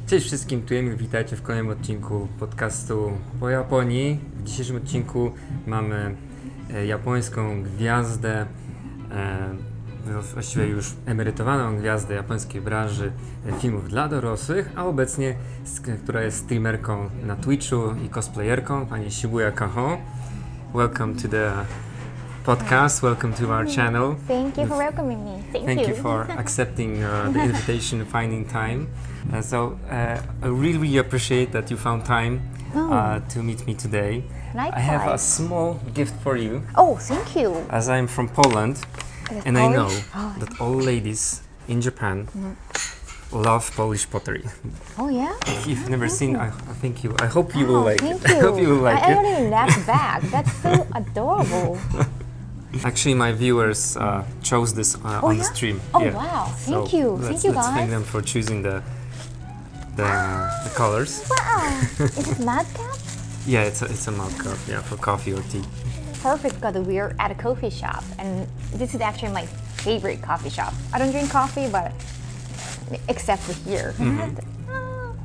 Cześć wszystkim, tu Emil, witajcie w kolejnym odcinku podcastu po Japonii. W dzisiejszym odcinku mamy japońską gwiazdę, właściwie już emerytowaną gwiazdę japońskiej branży filmów dla dorosłych, a obecnie, która jest streamerką na Twitchu i cosplayerką, pani Shibuya Kaho. Welcome to the podcast, welcome to our channel. Thank you for welcoming me. Thank you for accepting the invitation, finding time. I really appreciate that you found time to meet me today. Likewise. I have a small gift for you, Oh, thank you. as I'm from Poland, Is it and I know Polish? Oh. that all ladies in Japan love Polish pottery. Oh yeah. If you've never seen, I hope you will like thank it. I hope you will like I it. already left back. That's so adorable. Actually, my viewers chose this on the stream. Oh yeah. wow. So Thank you. Let's Thank you thank guys. them for choosing the colors. Wow. Is it madcap? Yeah, it's a mug cup. Yeah, for coffee or tea. Perfect because we're at a coffee shop and this is actually my favorite coffee shop. I don't drink coffee, but except for here. Oh,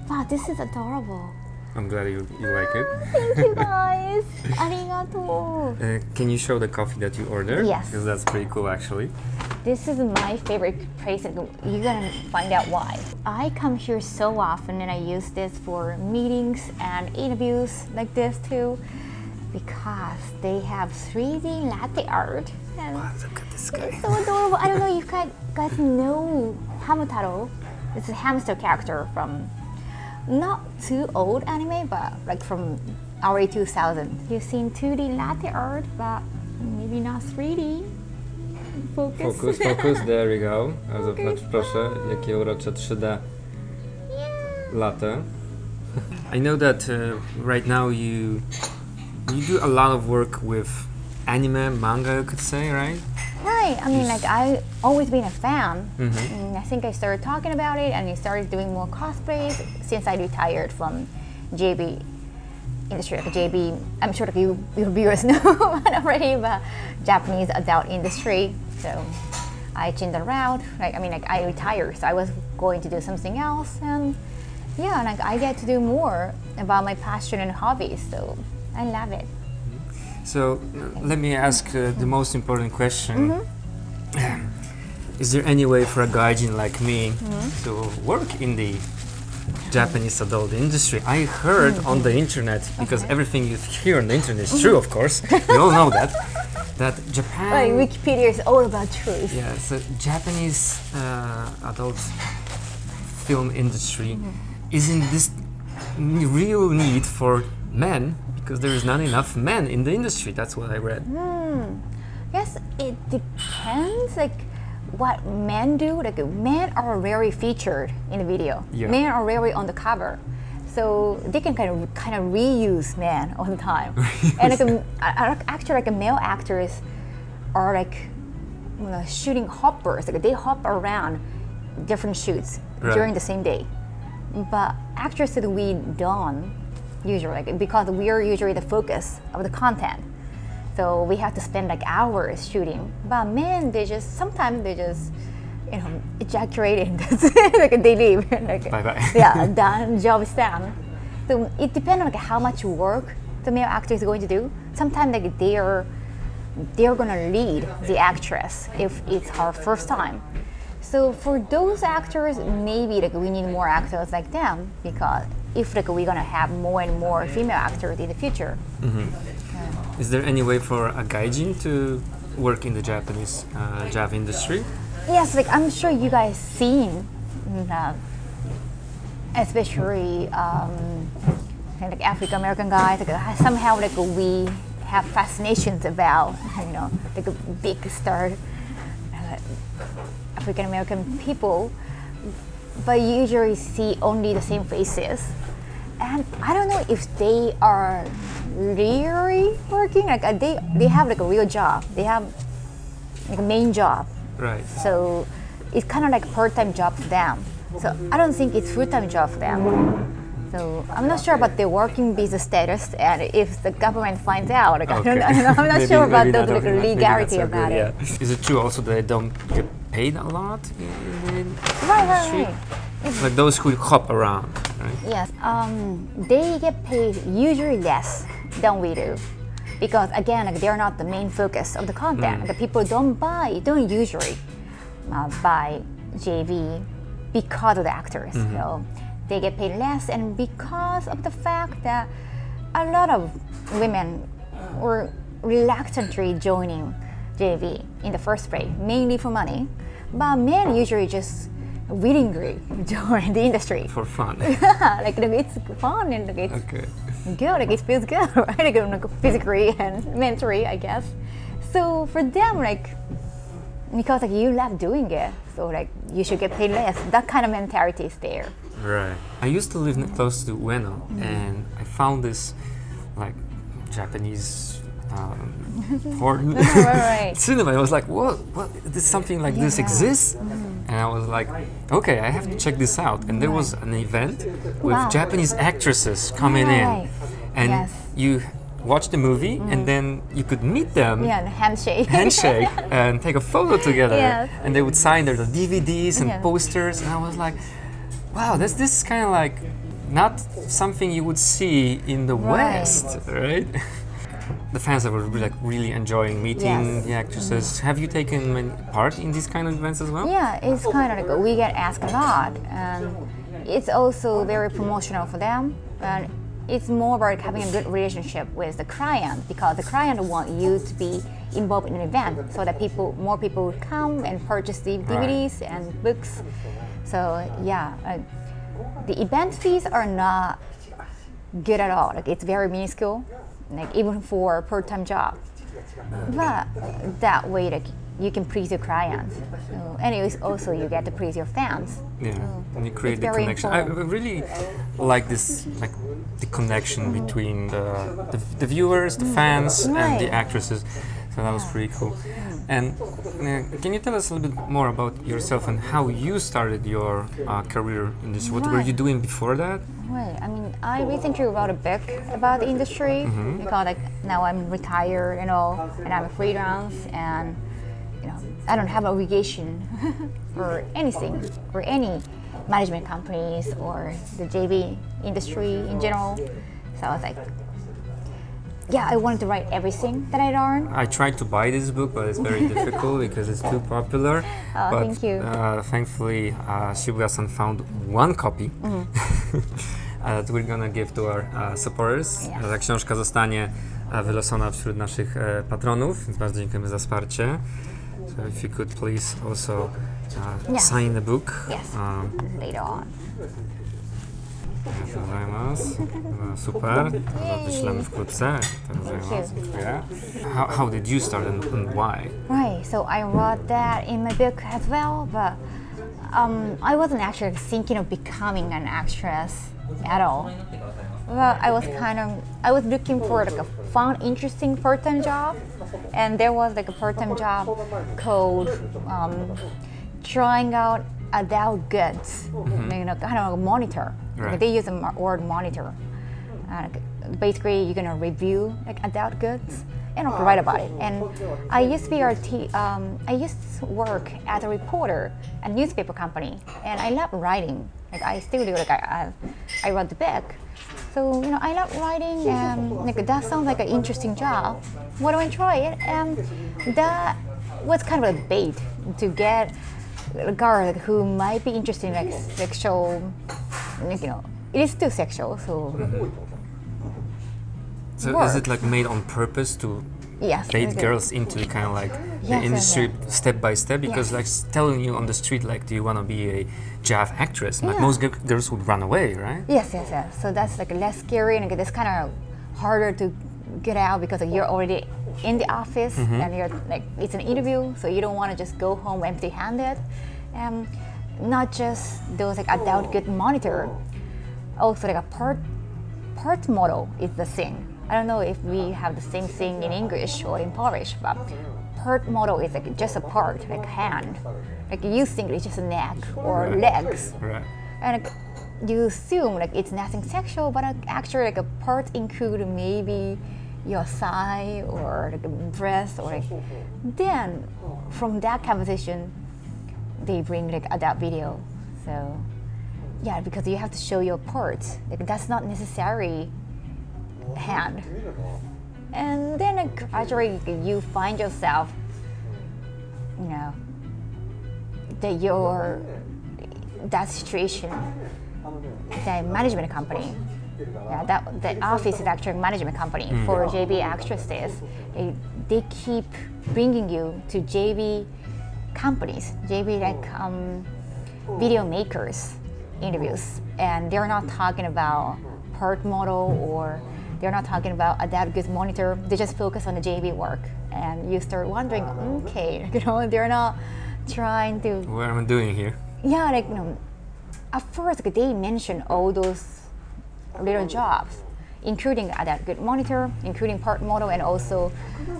wow, this is adorable. I'm glad you like it. Thank you guys. Arigato. Can you show the coffee that you ordered? Yes. Because that's pretty cool, actually. This is my favorite place, and you're gonna find out why. I come here so often and I use this for meetings and interviews like this too, because they have 3D latte art. And Wow, look at this guy. it's so adorable. I don't know if you guys know Hamtaro. It's a hamster character from not too old anime, but like from early 2000. You've seen 2D latte art, but maybe not 3D. Focus. Focus, there we go. A zobacz, proszę, jakie urocze 3D latte. I know that right now you do a lot of work with anime, manga, you could say, right? Right. I mean, like I always been a fan. And I think I started talking about it, and I started doing more cosplays since I retired from JB industry. Like JB, I'm sure that your viewers know already, but Japanese adult industry. So I changed the route. Like I retired, so I was going to do something else, and yeah, like I get to do more about my passion and hobbies. So I love it. So let me ask the most important question. Is there any way for a gaijin like me to work in the Japanese adult industry? I heard on the internet, because everything you hear on the internet is true, of course. We all know that Japan. Like Wikipedia is all about truth. Yeah, so Japanese adult film industry is in this real need for men, because there is not enough men in the industry. That's what I read. Yes, it depends. Like what men do. Like men are very featured in the video. Yeah. Men are very on the cover, so they can kind of reuse men all the time. And actually, like male actors are like shooting hoppers. Like they hop around different shoots during the same day. But actresses we don't usually, like, because we are usually the focus of the content. So we have to spend like hours shooting. But men, sometimes they just ejaculate and that's it. Like they leave. Like, Bye bye. Yeah, done. Job is done. So it depends on like how much work the male actor is going to do. Sometimes like they're gonna lead the actress if it's her first time. So for those actors, maybe like we need more actors like them, because if like we're gonna have more and more female actors in the future. Is there any way for a gaijin to work in the Japanese Java industry? Yes, like I'm sure you guys seen, especially like African American guys. Like somehow like we have fascinations about like a big star African American people, but you usually see only the same faces. And I don't know if they are really working. Like they have like a real job. They have like a main job. Right. So it's kind of like part-time job for them. So I don't think it's full-time job for them. So I'm not sure about their working visa status, and if the government finds out, like, Okay. I'm not sure about maybe the not, like, maybe not legality so about good, it. yeah. Is it true also that they don't get paid a lot in the Right, industry? right. Like those who hop around, right? Yes, they get paid usually less than we do, because again, like, they're not the main focus of the content. Like, people don't usually buy JV because of the actors. So they get paid less, and because of the fact that a lot of women were reluctantly joining JV in the first place, mainly for money, but men usually just willingly join the industry. For fun. like it's fun and like, it's Okay. good, like it feels good, right? Like physically and mentally, I guess. So for them, like, because like you love doing it, so like you should get paid less. That kind of mentality is there. Right. I used to live close to Ueno, and I found this like Japanese porn right. cinema. I was like, what? This something like this Yeah. exists? And I was like, okay, I have to check this out. And there was an event with Wow. Japanese actresses coming Right. in, and Yes. you watch the movie, and then you could meet them. Yeah, and handshake. Handshake and take a photo together, Yes. and they would sign their DVDs and Yeah. posters, and I was like, wow, this is kind of like not something you would see in the Right. West, right? The fans that were really enjoying meeting Yes. the actresses. Have you taken part in these kind of events as well? Yeah, it's kind of like we get asked a lot, and it's also very promotional for them. And it's more about having a good relationship with the client, because the client want you to be involved in an event, so that more people would come and purchase the DVDs and books. So yeah, the event fees are not good at all. Like, it's very minuscule, like even for a part-time job. But that way, like, you can please your clients. So, anyways, also you get to please your fans. Yeah, and you create it's the very connection. I important. really like this, like the connection between the viewers, the fans, and the Right. actresses. So that was pretty cool. And can you tell us a little bit more about yourself and how you started your career in this? What were Right. you doing before that? Right. I mean, I recently wrote a book about the industry, because like now I'm retired and all, and I'm a freelance, and I don't have obligation for anything, for any management companies or the JV industry in general. So I was like, yeah, I wanted to write everything that I learned. I tried to buy this book, but it's very difficult because it's too popular. Oh, but thank you. Thankfully, Shibuya-san found one copy that we're gonna give to our supporters. Yes. Ta książka zostanie wylosona wśród naszych patronów, więc bardzo dziękujemy za wsparcie. So if you could please also Yes. sign the book. Yes, later on. Super, to wyślemy wkrótce. Dziękuję. How did you start and why? Right, so I wrote that in my book as well, but I wasn't actually thinking of becoming an actress at all. But I was looking for like a fun, interesting part-time job, and there was like a part-time job called trying out adult goods, kind of a monitor. Right. They use the word monitor. Basically, you're gonna review like adult goods and write about it. And I used to be I used to work as a reporter at a newspaper company, and I love writing. Like, I still do. Like, I wrote the book. So I love writing, and like that sounds like an interesting job. Why don't I try it? And that was kind of a bait to get a girl who might be interested in like sexual, it is still sexual. So So work. is it like made on purpose to yes, bait it is. girls into kind of like the Yes, industry step by step? Because Yes. like telling you on the street like, do you want to be a JAV actress? Like Yeah. most girls would run away, right? Yes. So that's like less scary, and it's kind of harder to get out because you're already in the office and you're like, it's an interview, so you don't want to just go home empty-handed. Not just those like adult good monitor, also like a part model is the thing. I don't know if we have the same thing in English or in Polish, but part model is like just a part, like hand. Like you think it's just a neck or Right. legs. Right. And like, you assume like it's nothing sexual, but actually like a part include maybe your thigh or like a breast, or like, then from that conversation they bring like adapt video. So yeah, because you have to show your parts. Like that's not necessary hand. And then gradually you find yourself, you know, that situation, the management company. Yeah, the office is actually a management company for JV actresses. They keep bringing you to JV companies, JV video makers interviews, and they're not talking about part model or they're not talking about adapt good monitor. They just focus on the JV work, and you start wondering, okay, they're not trying to. What am I doing here? Yeah, at first they mention all those little jobs, including adapt good monitor, including part model, and also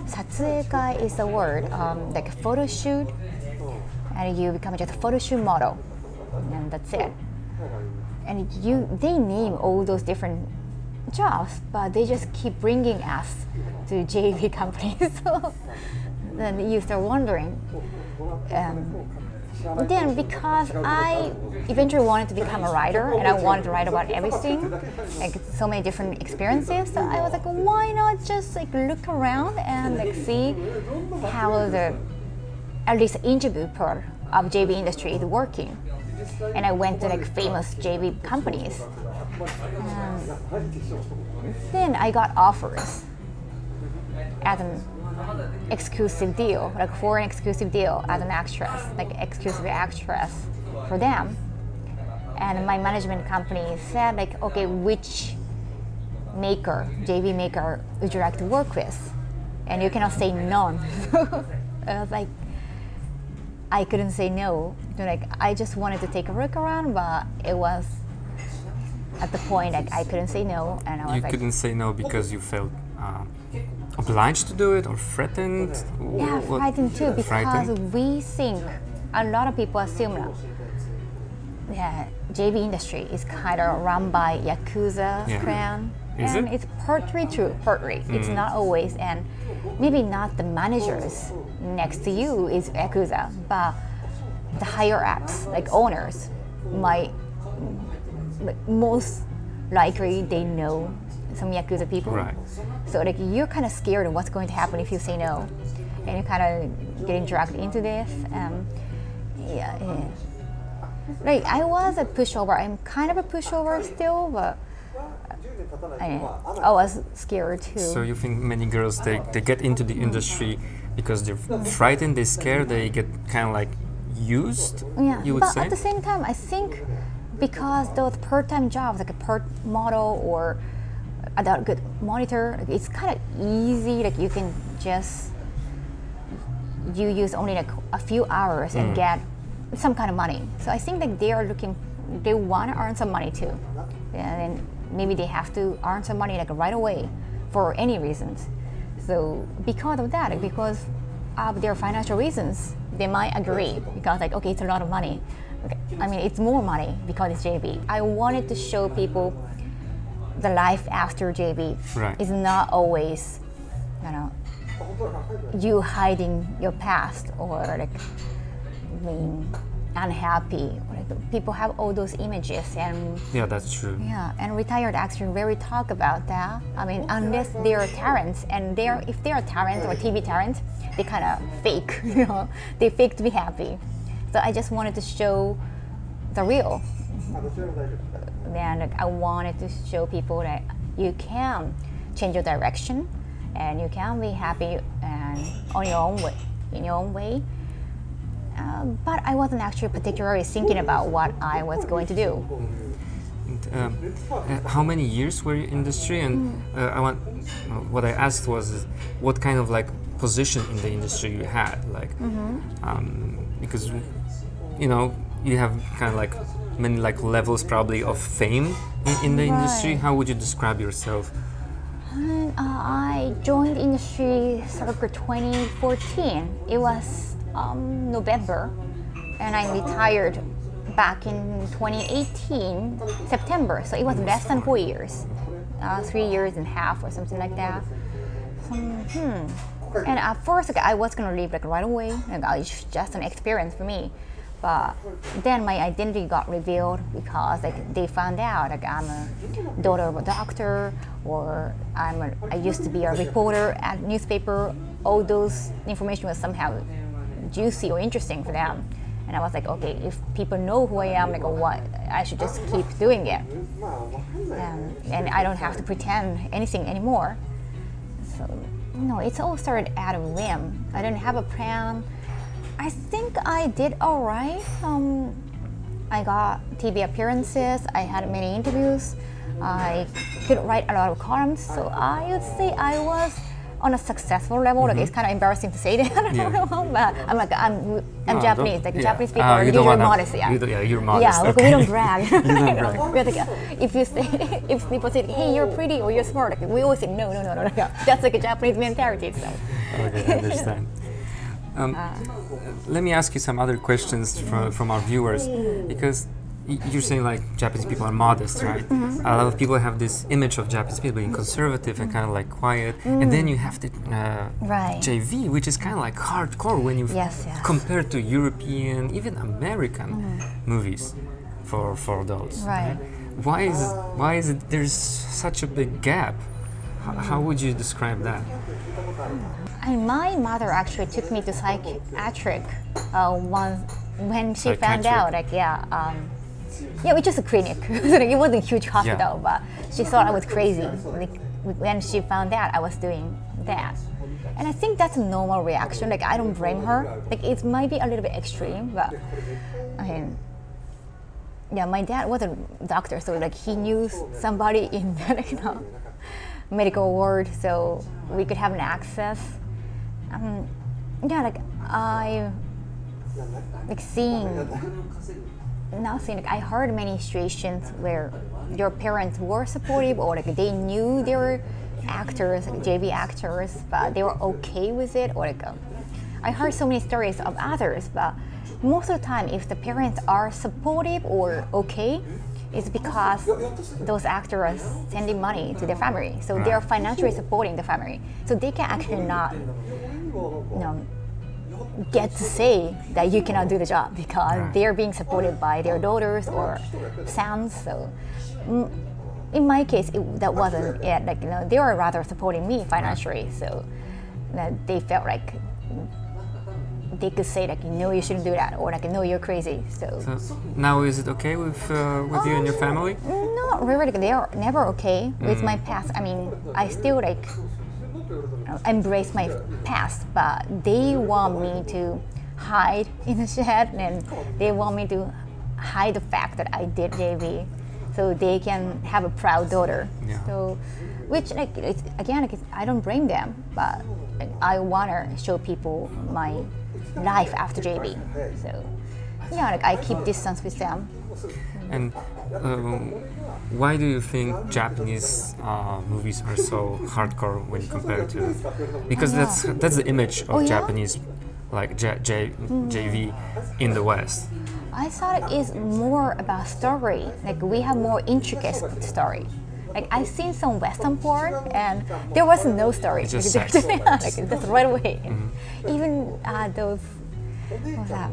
satsueka is the word, like a photo shoot, and you become just a photo shoot model, and that's it. And they name all those different jobs, but they just keep bringing us to JV companies. So then you start wondering. Then because I eventually wanted to become a writer and I wanted to write about everything, like so many different experiences, so I was like, why not just like look around and like see how the at least interview part of JV industry is working. And I went to like famous JV companies. Then I got offers as an exclusive deal, like foreign exclusive deal as an actress, like exclusive actress for them. And my management company said like, okay, which maker, JV maker would you like to work with? And you cannot say none. I was like, I couldn't say no. Like I just wanted to take a look around, but it was at the point like I couldn't say no, and I was You like, couldn't say no because you felt obliged to do it or threatened? yeah, frightened too, because Frightened? we think a lot of people assume that JV industry is kind of run by Yakuza clan. Is And it? it's partly true, partly. It's not always, and maybe not the managers next to you is Yakuza, but the higher ups, like owners, might, like, most likely they know some Yakuza people. Right. So like you're kind of scared of what's going to happen if you say no, and you're kind of getting dragged into this. Yeah. Like I was a pushover. I'm kind of a pushover still, but I was scared too. So you think many girls, they get into the industry because they're frightened, they're scared, they get kind of like used, Yeah, you would but say? at the same time, I think because those part-time jobs, like a part model or a good monitor, it's kind of easy. Like you can just you use only like a few hours and get some kind of money. So I think like they want to earn some money too, and maybe they have to earn some money like right away for any reasons. So because of that, because of their financial reasons, they might agree because like, okay, it's a lot of money. Okay. I mean, it's more money because it's JV. I wanted to show people the life after JV is not always, you hiding your past or like being unhappy. Like, people have all those images, and Yeah, that's true. yeah, and retired actors rarely talk about that. I mean, unless they're talents, and if they're talents or TV talents, they kind of fake. They fake to be happy. So I just wanted to show the real. And like, I wanted to show people that you can change your direction, and you can be happy and on your own way, in your own way. But I wasn't actually particularly thinking about what I was going to do. And, how many years were you in industry? And what I asked was, what kind of like position in the industry you had, like, because you have kind of like many like levels probably of fame in the industry. How would you describe yourself? I joined industry circa 2014. It was November, and I retired back in 2018 September. So it was less than 4 years, 3 years and a half or something like that. And at first, like, I was gonna leave like right away, and it's just an experience for me. But then my identity got revealed because like they found out like I'm a daughter of a doctor, or I used to be a reporter at a newspaper. All those information was somehow juicy or interesting for them. And I was like, okay, if people know who I am, like what, I should just keep doing it. And I don't have to pretend anything anymore. So, no, it's all started out of whim. I didn't have a plan. I think I did all right. I got TV appearances. I had many interviews. I could write a lot of columns. So I would say I was on a successful level. Like it's kind of embarrassing to say that, but I'm Japanese. Like Japanese people are usually modest. You're modest. Yeah, okay. we don't brag. You don't brag. We're like, if people say, "Hey, you're pretty" or "You're smart," like, we always say, "No." That's like a Japanese mentality. So. Okay, I understand. Let me ask you some other questions from our viewers, because you're saying like Japanese people are modest, right? A lot of people have this image of Japanese people being conservative and kind of like quiet, and then you have the JV, which is kind of like hardcore when you compare to European, even American movies for adults. Right. Why is it there's such a big gap? How would you describe that? And my mother actually took me to psychiatric when she found out, like which is a clinic. It wasn't a huge hospital, but she thought I was crazy when she found out I was doing that. And I think that's a normal reaction. Like I don't blame her. Like it might be a little bit extreme, but I mean, my dad was a doctor, so like he knew somebody in the medical world, so we could have an access. I heard many situations where your parents were supportive, or like they knew they were actors, like JV actors, but they were okay with it, or like I heard so many stories of others, but most of the time, if the parents are supportive or okay, it's because those actors are sending money to their family, so they are financially supporting the family, so they can actually not, get to say that you cannot do the job because they're being supported by their daughters or sons. So, in my case, that wasn't it. Like they were rather supporting me financially, so they felt like they could say like, no, you shouldn't do that, or like, no, you're crazy. So now is it okay with you and your family? Not really. Like, they are never okay with my past. I mean, I still like embrace my past, but they want me to hide in the shed, and they want me to hide the fact that I did JV, so they can have a proud daughter. So, which like I don't blame them, but like, I wanna show people my life after JV. So like I keep distance with them. And why do you think Japanese movies are so hardcore when you compare to? Because that's the image of Japanese, like JV in the West. I thought it's more about story. Like we have more intricate story. Like I've seen some Western porn, and there was no story. It's just sex. Like just right away. Even those. What was that?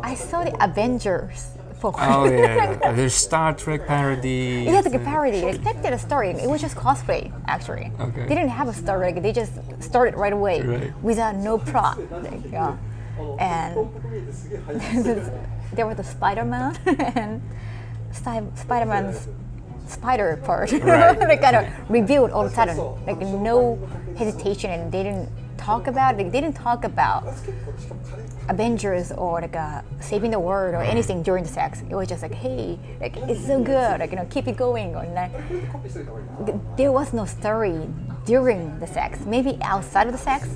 I saw the Avengers. There's Star Trek parody. It was like a parody. They expected a story. It was just cosplay, actually. Okay. They didn't have a story. Like, they just started right away without no plot. Like, and there was the Spider-Man and Spider-Man's spider part. They kind of revealed all of a sudden, like no hesitation, and they didn't talk about. Like, they didn't talk about Avengers or like saving the world or anything during the sex. It was just like, hey, like it's so good, like keep it going. Or like, there was no story during the sex. Maybe outside of the sex,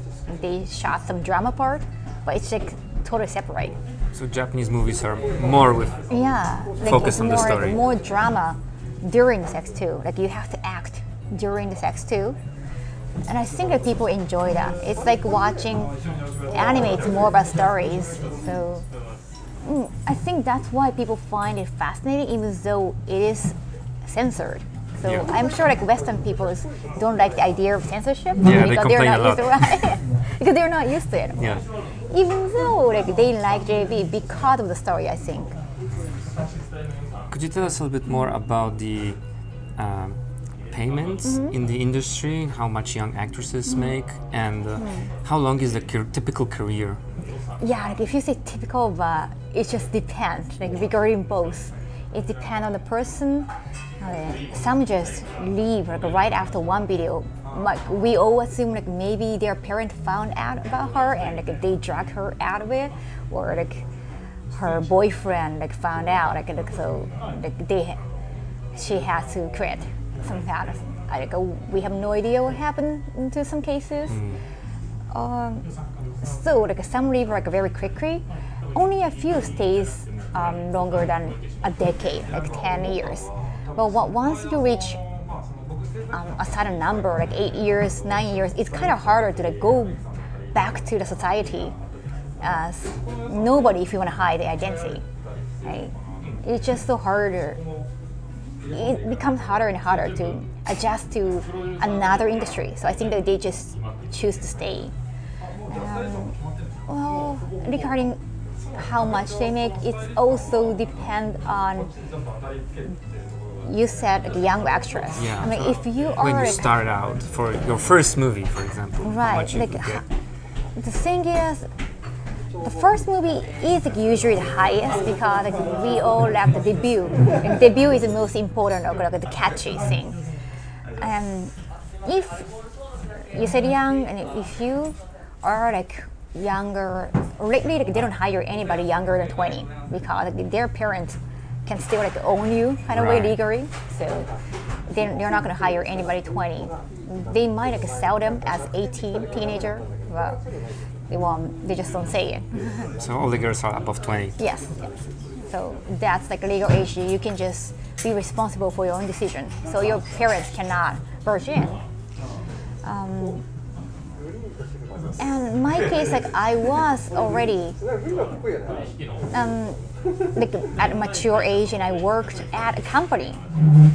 they shot some drama part, but it's like totally separate. So Japanese movies are more with focus on the story. Like more drama during the sex too. Like you have to act during the sex too. And I think that people enjoy that. It's like watching anime, it's more about stories. So I think that's why people find it fascinating, even though it is censored. So I'm sure like Western people don't like the idea of censorship because they're not used to it. Because they're not used to it. even though like they like JB because of the story, I think. Could you tell us a little bit more about the payments in the industry, how much young actresses make, and how long is the typical career? Yeah, like if you say typical, but it just depends. Like regarding both, it depends on the person. Some just leave like right after one video. Like we all assume like maybe their parents found out about her and like they dragged her out of it, or like her boyfriend like found out like so like she has to quit some kind of like we have no idea what happened into some cases. So like some leave like very quickly. Only a few stays longer than a decade, like 10 years. But once you reach a certain number, like 8 years, 9 years, it's kind of harder to like, go back to the society as nobody if you want to hide the identity. Right? It's just so harder. It becomes harder and harder to adjust to another industry. So I think that they just choose to stay. Well, regarding how much they make, it also depends on, you said like young actress. Yeah. I mean, if you are When you like, start out for your first movie, for example, how right, much you like could get? the thing is, the first movie is like, usually the highest because like, we all like the debut. Like, debut is the most important, or like the catchy thing. And if you said young, and if you are like younger, or lately like, they don't hire anybody younger than 20 because like, their parents can still like own you kind of way legally. So they're not going to hire anybody 20. They might like sell them as 18 teenager, but they just don't say it. So all the girls are above 20. Yes. So that's like a legal age. You can just be responsible for your own decision. So your parents cannot barge in. And in my case, like I was already like at a mature age, and I worked at a company,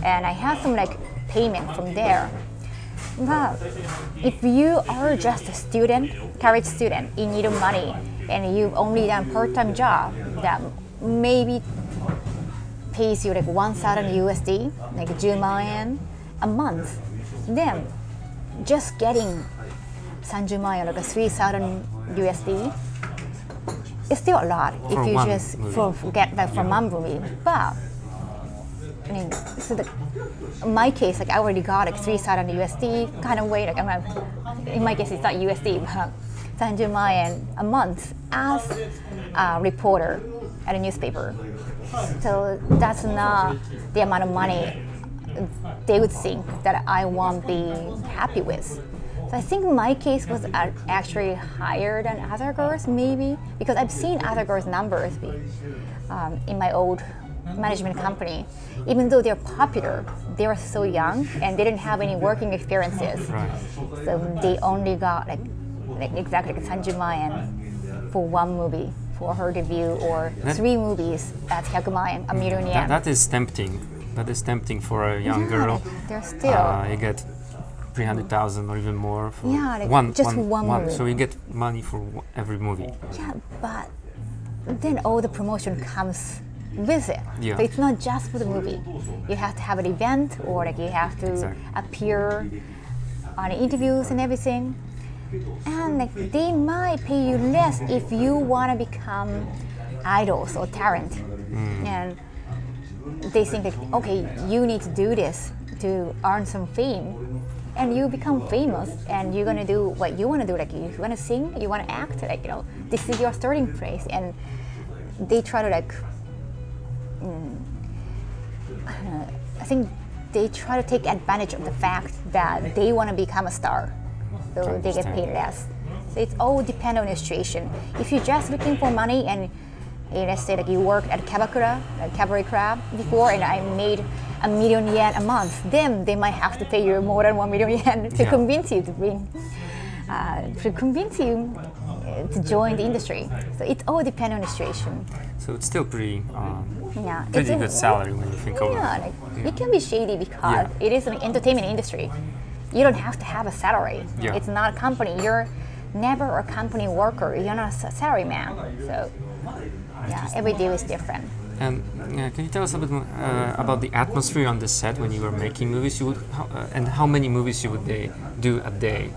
and I had some like payment from there. But if you are just a student, college student, in need of money, and you've only done part-time job that maybe pays you like 1,000 USD, like 10,000 yen a month, then just getting 30,000 yen, like 3,000 USD, it's still a lot if you just get that from one movie. But I mean, so in my case, like I already got like 3,000 USD kind of way. Like in my case, it's not USD, but 30,000 yen a month as a reporter at a newspaper. So that's not the amount of money they would think that I won't be happy with. So I think my case was actually higher than other girls, maybe, because I've seen other girls' numbers in my old management company. Even though they're popular, they were so young and they didn't have any working experiences. Right. So they only got like exactly 30,000 yen for one movie for her debut, or 3 movies at 100,000, a million yen. That is tempting. That is tempting for a young girl. They're still. You get 300,000 or even more for one movie. So you get money for every movie. Yeah, but then all the promotion comes with it. Yeah. So it's not just for the movie. You have to have an event, or like you have to appear on interviews and everything. And like they might pay you less if you want to become idols or talent. And they think like, okay, you need to do this to earn some fame. And you become famous, and you're gonna do what you want to do. Like you want to sing, you want to act. Like this is your starting place. And they try to like, I think they try to take advantage of the fact that they want to become a star, so they get paid less. So it's all depend on the situation. If you're just looking for money, and let's say like you worked at Kabakura, at Cabaret Crab before, and I made 1 million yen a month, then they might have to pay you more than 1 million yen to convince you to join the industry. So it all depends on the situation. So it's still pretty it's good salary when you think of it. It can be shady because it is an entertainment industry. You don't have to have a salary. Yeah. It's not a company. You're never a company worker. You're not a salaryman. So yeah, every day is different. And can you tell us a bit more, about the atmosphere on the set when you were making movies? And how many movies you would do a day?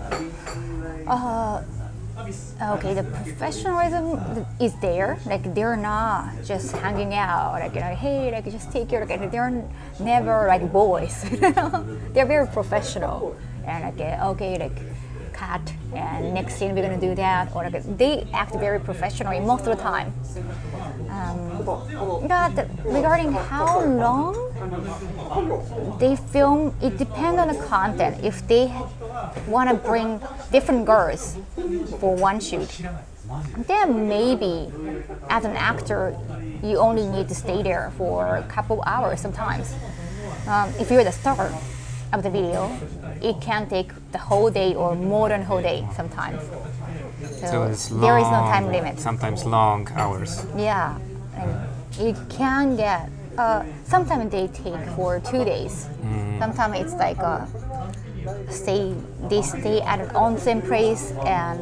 Okay, the professionalism is there. Like they're not just hanging out. Like hey, like just take care. Like they're never like boys. They're very professional. And like okay, like cut. And next scene we're gonna do that. Or like they act very professionally most of the time. But regarding how long they film, it depends on the content. If they want to bring different girls for one shoot, then maybe as an actor, you only need to stay there for a couple hours sometimes. If you're the star of the video, it can take the whole day or more than a whole day sometimes. So it's long, there is no time limit. Sometimes long hours. Yeah, and it can get. Sometimes they take for 2 days. Sometimes it's like they stay at an onsen place and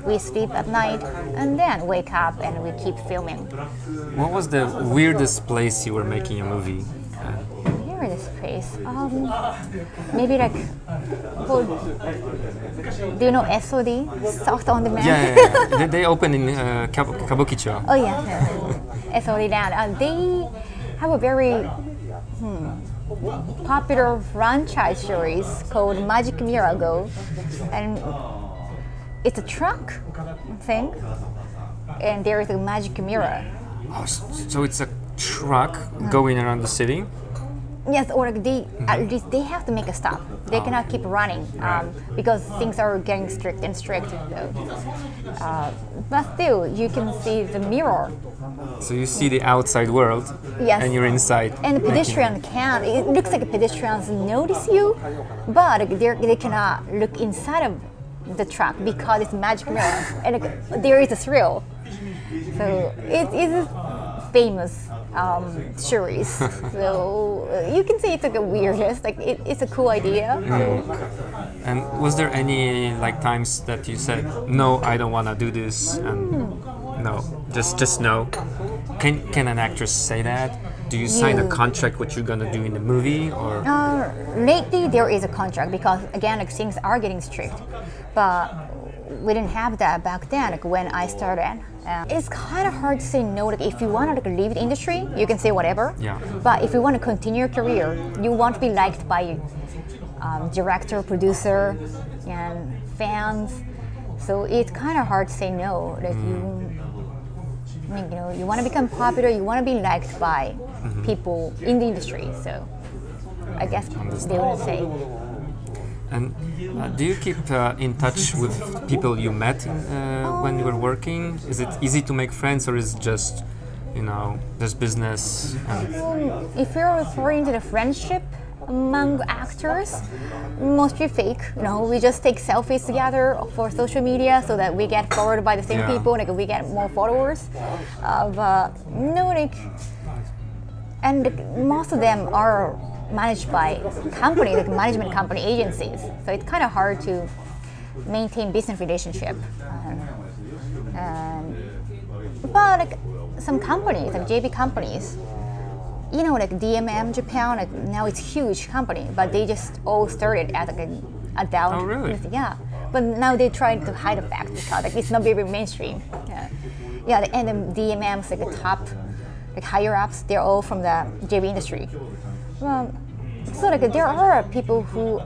we sleep at night and then wake up and we keep filming. What was the weirdest place you were making a movie? Weirdest place? Maybe like. Well, do you know SOD? Soft on Demand? Yeah. They open in Kabukicho. Oh yeah, SOD Land. They have a very popular franchise series called Magic Mirror Go, and it's a truck thing, and there is a magic mirror. Oh, so it's a truck going around the city? Yes, or like at least they have to make a stop. They cannot keep running because things are getting strict and strict. So, but still, you can see the mirror. So you see the outside world, yes, and you're inside. And the pedestrian can. It looks like pedestrians notice you, but they cannot look inside of the truck because it's magic mirror, and there is a thrill. So it is a famous series. So you can say it's like a weirdest. Like it's a cool idea. And was there any like times that you said, no, I don't want to do this, and no, just no? Can an actress say that? Do you sign a contract what you're gonna do in the movie, or? Lately there is a contract because again, like things are getting strict, but we didn't have that back then. Like when I started, it's kind of hard to say no. Like if you want to leave the industry, you can say whatever. Yeah. But if you want to continue your career, you want to be liked by director, producer, and fans. So it's kind of hard to say no. Like you want to become popular. You want to be liked by people in the industry. So I guess they would say. And do you keep in touch with people you met when you were working? Is it easy to make friends, or is it just, just business? If you're referring to the friendship among actors, mostly fake. We just take selfies together for social media so that we get followed by the same people, like we get more followers. And most of them are managed by companies, like management company agencies. So it's kind of hard to maintain business relationship. But like some companies, like JB companies, like DMM Japan, like now it's a huge company, but they just all started as like an adult. Oh, really? Yeah. But now they try to hide the fact because like it's not very mainstream. Yeah. And the DMMs, like the top, like higher ups, they're all from the JB industry. So like there are people who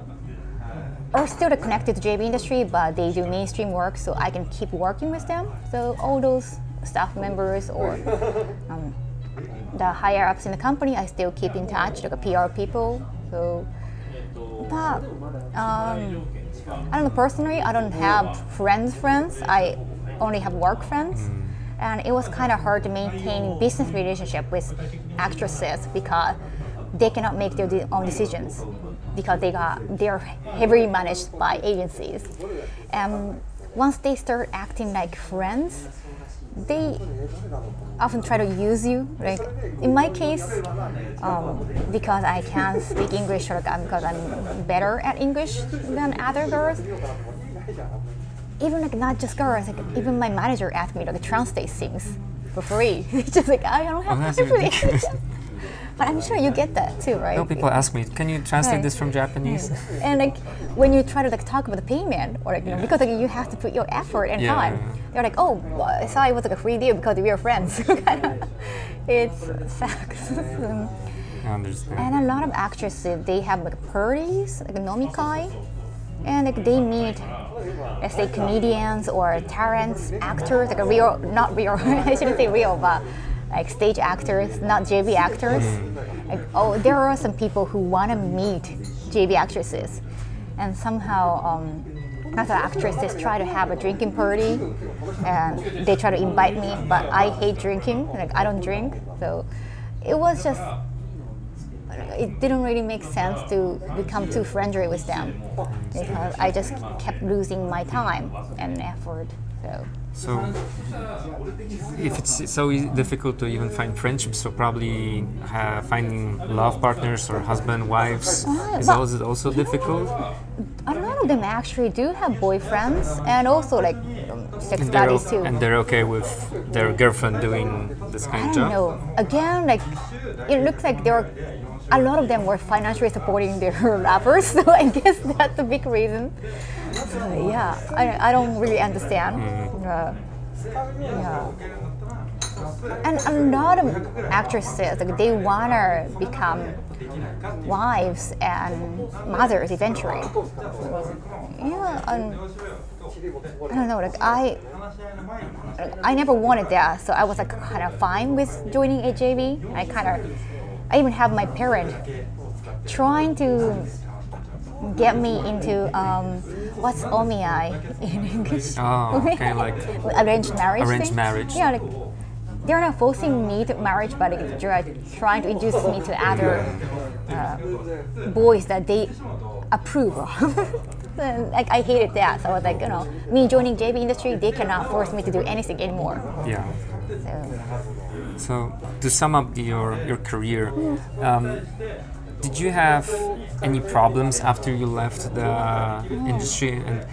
are still connected to JB industry, but they do mainstream work, so I can keep working with them. So all those staff members or the higher ups in the company, I still keep in touch, like PR people. So, but I don't know, personally, I don't have friends. I only have work friends. And it was kind of hard to maintain business relationship with actresses because they cannot make their own decisions because they're heavily managed by agencies. And once they start acting like friends, they often try to use you. Like in my case, because I can speak English, or because I'm better at English than other girls, even like not just girls, like even my manager asked me to like translate things for free. It's just like I don't have that's time for this. ridiculous. But I'm sure you get that too, right? No, people ask me, can you translate Right. this from Japanese? And like when you try to like talk about the payment or like because like you have to put your effort and Yeah. time, they're like, oh, well, I thought it was like a free deal because we are friends. It's sucks. I understand. And a lot of actresses, they have like parties, like a nomikai, and like they meet, let's say, comedians or talents, actors, like a real, not real, I shouldn't say real, but like stage actors, not JV actors. Like, oh, there are some people who want to meet JV actresses, and somehow other actresses try to have a drinking party, and they try to invite me, but I hate drinking. Like I don't drink, so it was just. It didn't really make sense to become too friendly with them because I just kept losing my time and effort. So, if it's so difficult to even find friendships, so probably finding love partners or husband, wives is but- also difficult. A lot of them actually do have boyfriends and also like sex buddies too. And they're okay with their girlfriend doing this kind I of don't job. know. Again, like it looks like a lot of them were financially supporting their lovers, so I guess that's a big reason. So, yeah, I don't really understand. Yeah. And a lot of actresses, like, they wanna become wives and mothers eventually. Yeah, I don't know. Like I never wanted that, so I was like kind of fine with joining a JV. I even have my parent trying to get me into what's omiai in English? Oh, okay, like arranged marriage. arranged thing. marriage. Yeah, like they're not forcing me to marriage, but they're trying to introduce me to other boys that they approve of. And, like I hated that, so I was like, me joining JV industry, they cannot force me to do anything anymore. Yeah. So So to sum up your career, did you have any problems after you left the industry? And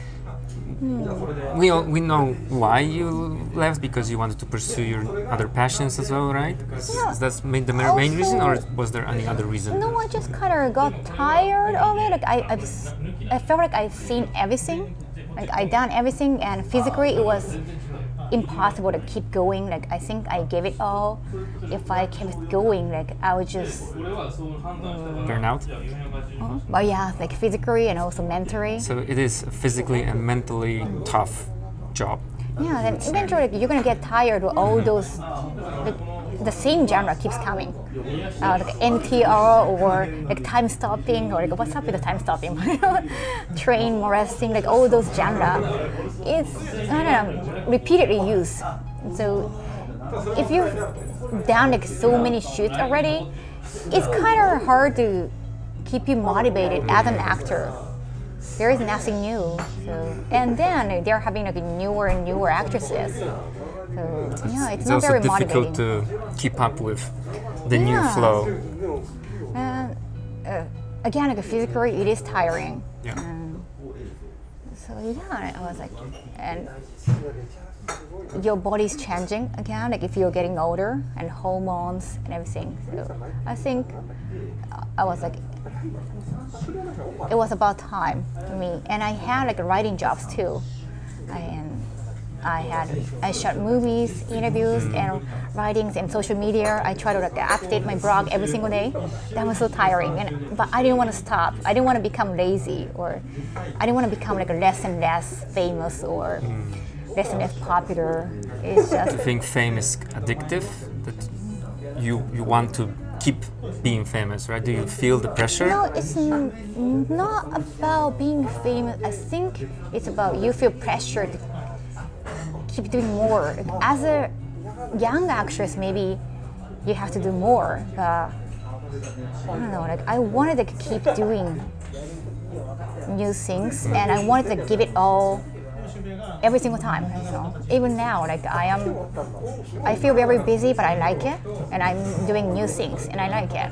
we know why you left, because you wanted to pursue your other passions as well, right? Is that the main reason, or was there any other reason? no, I just kind of got tired of it. Like I felt like I've seen everything. Like I done everything, and physically it was impossible to keep going. Like I think I gave it all. If I kept going, like I would just Burn out? but yeah, like physically and also mentally. So it is a physically and mentally tough job. Yeah, then eventually like, you're gonna get tired of all those. Like, the same genre keeps coming, like NTR or like time stopping or like what's up with the time stopping, train molesting, like all those genre. It's repeatedly used. So if you've done like so many shoots already, it's kind of hard to keep you motivated as an actor. There is nothing new. So, and then they're having like newer and newer actresses. So yeah, it's not also very difficult motivating. to keep up with the new Yeah. flow. Again, like physically, it is tiring. Yeah. So yeah, I was like, and your body's changing again. Like if you're getting older and hormones and everything. So I think I was like, it was about time for me. And I had like writing jobs too. I shot movies, interviews, and writings and social media. I try to like update my blog every single day. That was so tiring, but I didn't want to stop. I didn't want to become lazy, or I didn't want to become like less and less famous or less and less popular. It's I just think fame is addictive. That you want to keep being famous, right? Do you feel the pressure? no, it's not about being famous. I think it's about you feel pressure to keep doing more. As a young actress, maybe you have to do more. I don't know. Like I wanted to keep doing new things, and I wanted to give it all every single time. So even now, like I feel very busy, but I like it, and I'm doing new things, and I like it.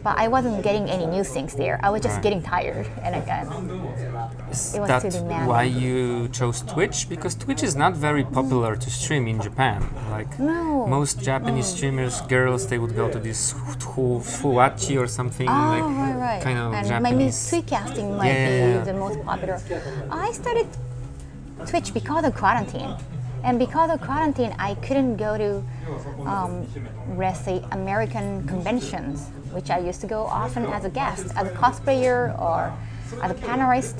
But I wasn't getting any new things there. I was just getting tired, and again, Is it was that too demanding. why you chose Twitch? Because Twitch is not very popular to stream in Japan. Like No. most Japanese streamers, girls, they would go to this Fuwachi or something Oh, like right. kind of And maybe Japanese. Tweetcasting might Yeah. be the most popular. I started Twitch because of quarantine. And because of quarantine, I couldn't go to, let's say, American conventions, which I used to go often as a guest, as a cosplayer or as a panelist.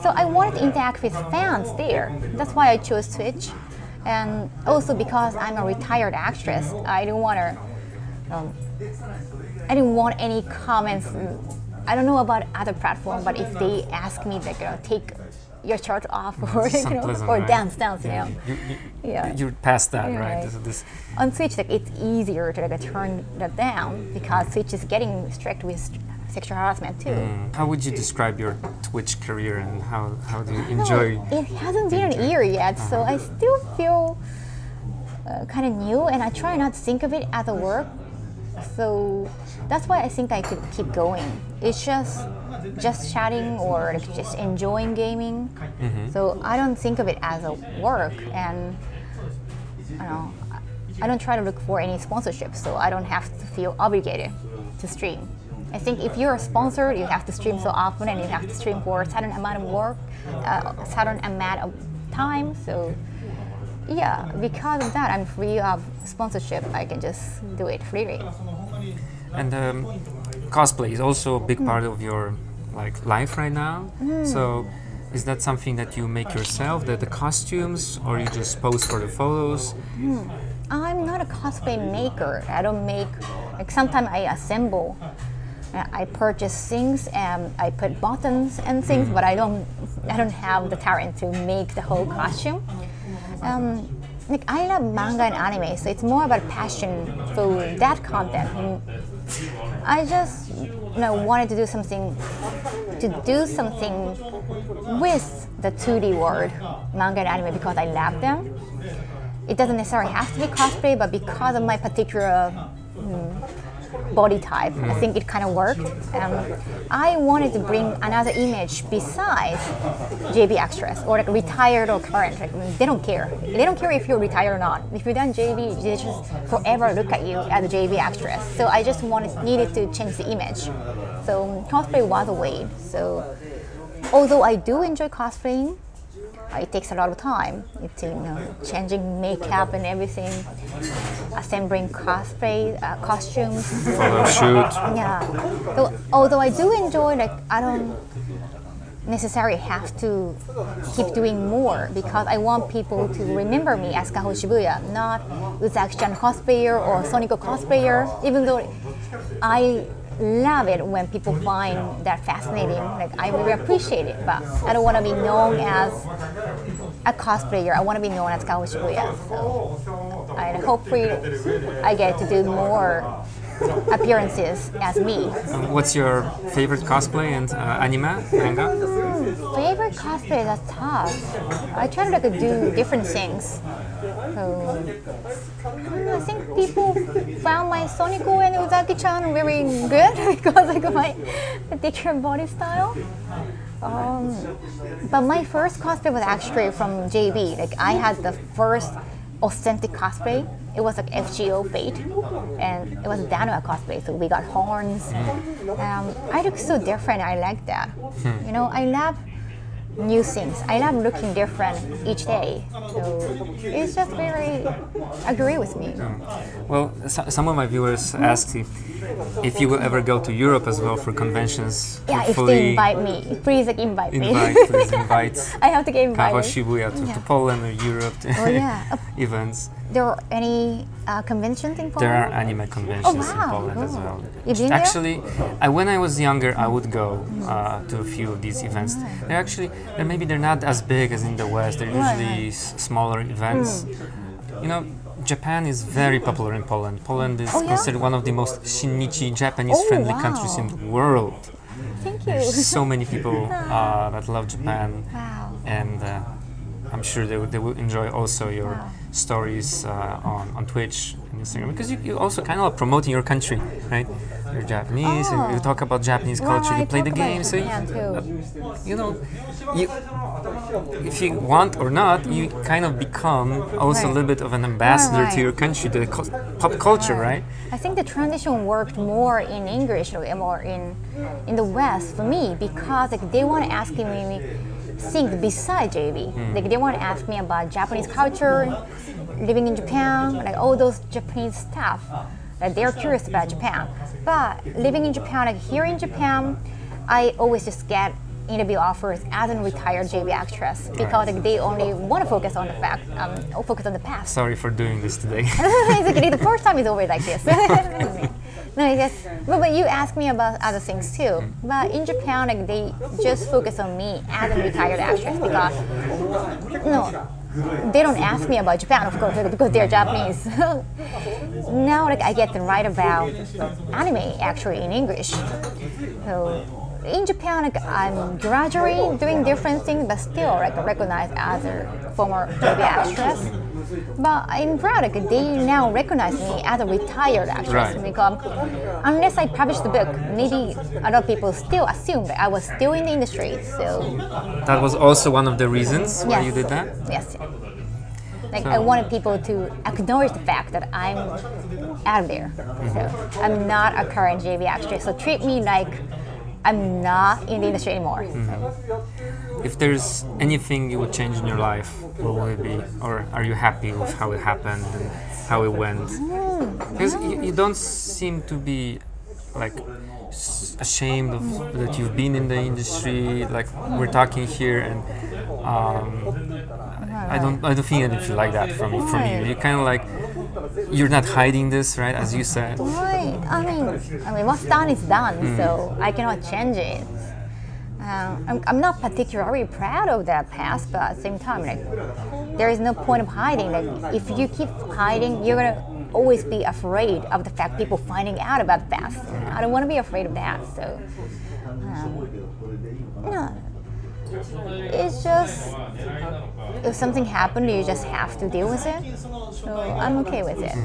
So I wanted to interact with fans there. That's why I chose Twitch. And also because I'm a retired actress, I didn't want to. I didn't want any comments. I don't know about other platforms, but if they ask me, like, take your shirt off or It's you know, unpleasant, or right? dance, you know. Yeah. You're past that, Yeah, right? right. This, On Twitch, like it's easier to like turn that down because Twitch is getting strict with sexual harassment too. how would you describe your Twitch career and how do you enjoy? It hasn't been an year yet, so I still feel kind of new, and I try not to think of it as a work. So that's why I think I could keep going. It's just chatting or like just enjoying gaming. So I don't think of it as a work, and I don't try to look for any sponsorship, so I don't have to feel obligated to stream. I think if you're a sponsor, you have to stream so often, and you have to stream for a certain amount of work, certain amount of time. So yeah, because of that, I'm free of sponsorship. I can just do it freely. And cosplay is also a big part of your life right now. So is that something that you make yourself, the costumes, or you just pose for the photos? I'm not a cosplay maker. I don't make, like sometimes I assemble. I purchase things and I put buttons and things, but I don't have the talent to make the whole costume. Like I love manga and anime, so it's more about passion for that content. And I just wanted to do something with the 2D world, manga and anime, because I love them. It doesn't necessarily have to be cosplay, but because of my particular body type, I think it kind of worked. I wanted to bring another image besides JB actress or like retired or current. Like, they don't care. They don't care if you're retired or not. If you're done JB, they just forever look at you as a JB actress. So I just needed to change the image. So cosplay was a way. So although I do enjoy cosplaying, it takes a lot of time. It's changing makeup and everything, assembling cosplay costumes. Photo shoot. Yeah. So although I do enjoy, like I don't necessarily have to keep doing more because I want people to remember me as Kaho Shibuya, not Uzaki-chan cosplayer or Soniko cosplayer. Even though I love it when people find that fascinating. Like I really appreciate it, but I don't want to be known as a cosplayer. I want to be known as Kaho Shibuya. So hopefully I get to do more appearances as me. What's your favorite cosplay and anime, manga? Favorite cosplay? That's tough. I try to do different things. So I think people found my Soniko and Uzaki-chan very good because of my particular body style. But my first cosplay was actually from JB. Like I had the first authentic cosplay. It was like FGO Fate, and it was a Danua cosplay, so we got horns. I look so different. I like that. I love new things. I love looking different each day. So it's just very agree with me. Well, some of my viewers asked if you will ever go to Europe as well for conventions. Yeah, if they invite me, please invite me. Please invite. I have to get invited. Kaho Shibuya to Poland or Europe to events. There are any conventions in Poland? There are anime conventions in Poland as well. Actually, when I was younger, I would go to a few of these events. Maybe they're not as big as in the West. They're usually smaller events. Japan is very popular in Poland. Poland is considered one of the most Shinnichi, Japanese-friendly countries in the world. Thank you. There's so many people that love Japan. Wow. And I'm sure they will enjoy also your stories on Twitch and Instagram, because you also kind of promoting your country, right? You're Japanese, and you talk about Japanese culture, you play the game, so you know, if you want or not, you kind of become also a little bit of an ambassador to your country, to the pop culture, right? I think the transition worked more in English or more in the West for me, because like they want to ask me things besides JV. Like they want to ask me about Japanese culture, living in Japan, like all those Japanese stuff. Like they're curious about Japan. But living in Japan, like here in Japan, I always just get interview offers as a retired JV actress, because like, they only want to focus on the fact, or focus on the past. Sorry for doing this today. Basically, the first time is always like this. No, yes, but you ask me about other things too. But in Japan, like they just focus on me as a retired actress, because they don't ask me about Japan, of course, because they're Japanese. Now, like I get to write about anime actually in English. So in Japan, like I'm gradually doing different things, but still like recognized as a former TV actress. But in abroad, like, they now recognize me as a retired actress, because unless I publish the book, maybe a lot of people still assume that I was still in the industry. So that was also one of the reasons why you did that? Yes. Like I wanted people to acknowledge the fact that I'm out there. So I'm not a current JV actress. So treat me like I'm not in the industry anymore. If there's anything you would change in your life, what would it be? Or are you happy with how it happened and how it went? Because you don't seem to be like ashamed of that you've been in the industry. Like we're talking here, and I don't think anything like that from you. You kind of like, you're not hiding this, right? As you said. Right. I mean, what's done is done, so I cannot change it. I'm not particularly proud of that past, but at the same time, like, there is no point of hiding. Like, if you keep hiding, you're gonna always be afraid of the fact people finding out about the past. I don't want to be afraid of that. So, no. It's just, if something happened, you just have to deal with it. So I'm okay with it.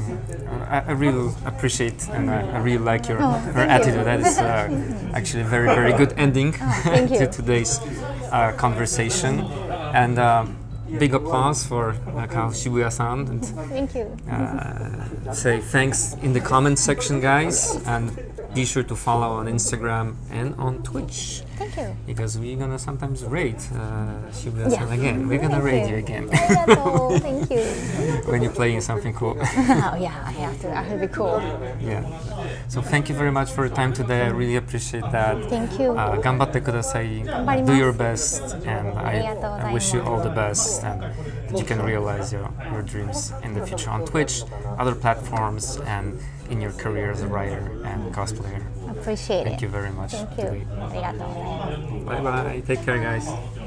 I really appreciate, and I really like your attitude. That is actually a very, very good ending to today's conversation. And big applause for Nakao Shibuya-san. Thank you. Say thanks in the comment section, guys, and be sure to follow on Instagram and on Twitch. Thank you. Because we're gonna sometimes raid Shibuya-san again. We're gonna raid you again. Thank you. When you're playing something cool. Oh yeah, I have to. That would be cool. Yeah. So thank you very much for your time today. I really appreciate that. Thank you. 頑張ってください. Do your best, and I wish you all the best, and that you can realize your dreams in the future on Twitch, other platforms, and in your career as a writer and cosplayer. Appreciate it. Thank you very much. Thank you. ありがとうございます。 Bye bye. Take care, guys.